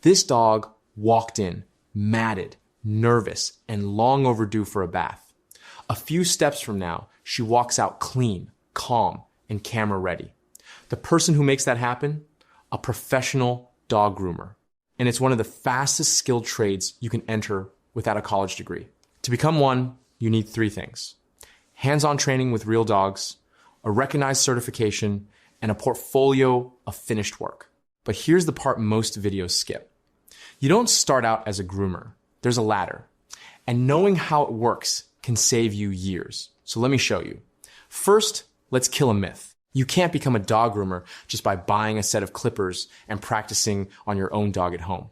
This dog walked in, matted, nervous, and long overdue for a bath. A few steps from now, she walks out clean, calm, and camera ready. The person who makes that happen? A professional dog groomer. And it's one of the fastest skilled trades you can enter without a college degree. To become one, you need 3 things: hands-on training with real dogs, a recognized certification, and a portfolio of finished work. But here's the part most videos skip. You don't start out as a groomer. There's a ladder. And knowing how it works can save you years. So let me show you. First, let's kill a myth. You can't become a dog groomer just by buying a set of clippers and practicing on your own dog at home.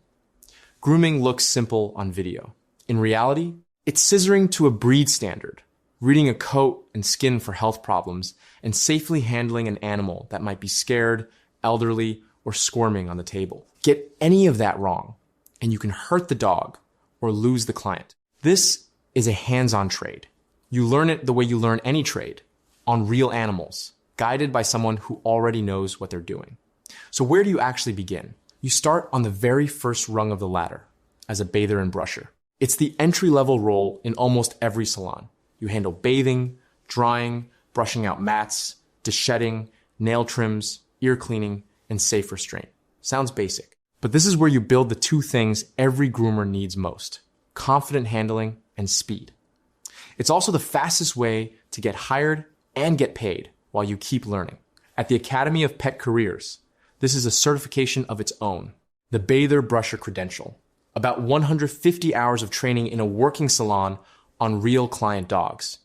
Grooming looks simple on video. In reality, it's scissoring to a breed standard, reading a coat and skin for health problems, and safely handling an animal that might be scared, elderly, or squirming on the table. Get any of that wrong, and you can hurt the dog or lose the client. This is a hands-on trade. You learn it the way you learn any trade, on real animals, guided by someone who already knows what they're doing. So where do you actually begin? You start on the very first rung of the ladder, as a bather and brusher. It's the entry-level role in almost every salon. You handle bathing, drying, brushing out mats, deshedding, nail trims, ear cleaning, and safe restraint. Sounds basic. But this is where you build the 2 things every groomer needs most: confident handling and speed. It's also the fastest way to get hired and get paid while you keep learning. At the Academy of Pet Careers, this is a certification of its own, the Bather Brusher Credential. About 150 hours of training in a working salon on real client dogs.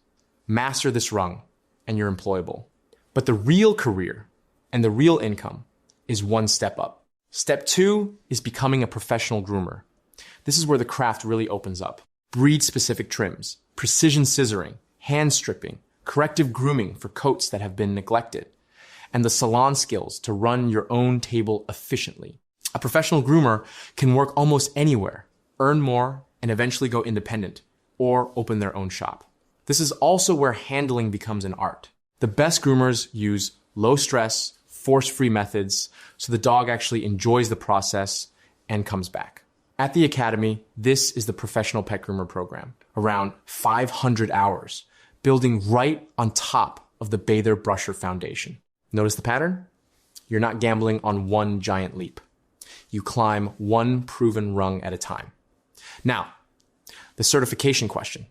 Master this rung, and you're employable. But the real career and the real income is one step up. Step 2 is becoming a professional groomer. This is where the craft really opens up. Breed-specific trims, precision scissoring, hand stripping, corrective grooming for coats that have been neglected, and the salon skills to run your own table efficiently. A professional groomer can work almost anywhere, earn more, and eventually go independent, or open their own shop. This is also where handling becomes an art. The best groomers use low-stress, force-free methods so the dog actually enjoys the process and comes back. At the Academy, this is the Professional Pet Groomer program, around 500 hours, building right on top of the Bather Brusher Foundation. Notice the pattern? You're not gambling on one giant leap. You climb one proven rung at a time. Now, the certification question.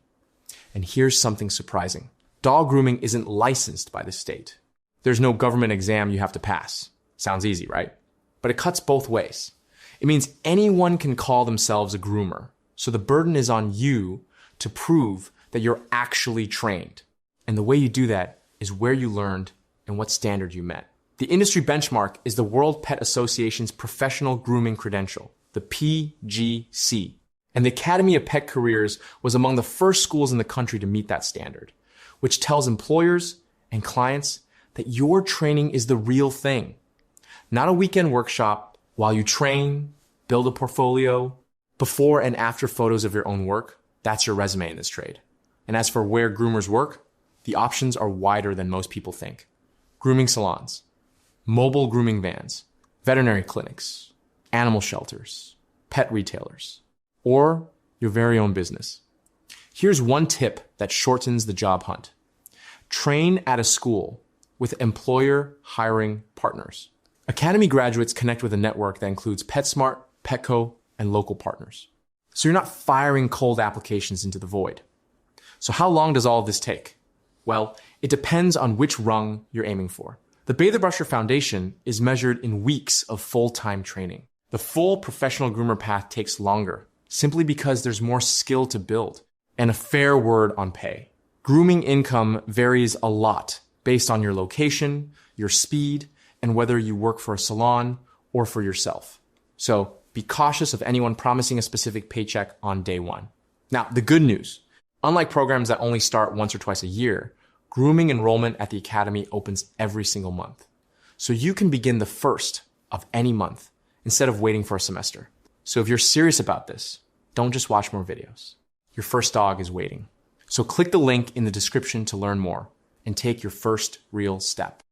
And here's something surprising. Dog grooming isn't licensed by the state. There's no government exam you have to pass. Sounds easy, right? But it cuts both ways. It means anyone can call themselves a groomer. So the burden is on you to prove that you're actually trained. And the way you do that is where you learned and what standard you met. The industry benchmark is the World Pet Association's Professional Grooming Credential, the PGC. And the Academy of Pet Careers was among the first schools in the country to meet that standard, which tells employers and clients that your training is the real thing. Not a weekend workshop while you train, build a portfolio, before and after photos of your own work. That's your resume in this trade. And as for where groomers work, the options are wider than most people think. Grooming salons, mobile grooming vans, veterinary clinics, animal shelters, pet retailers, or your very own business. Here's one tip that shortens the job hunt. Train at a school with employer hiring partners. Academy graduates connect with a network that includes PetSmart, Petco, and local partners. So you're not firing cold applications into the void. So how long does all of this take? Well, it depends on which rung you're aiming for. The Bather Brusher Foundation is measured in weeks of full-time training. The full professional groomer path takes longer, simply because there's more skill to build and a fair word on pay. Grooming income varies a lot based on your location, your speed, and whether you work for a salon or for yourself. So be cautious of anyone promising a specific paycheck on day one. Now, the good news, unlike programs that only start once or twice a year, grooming enrollment at the Academy opens every single month. So you can begin the first of any month instead of waiting for a semester. So if you're serious about this, don't just watch more videos. Your first dog is waiting. So click the link in the description to learn more and take your first real step.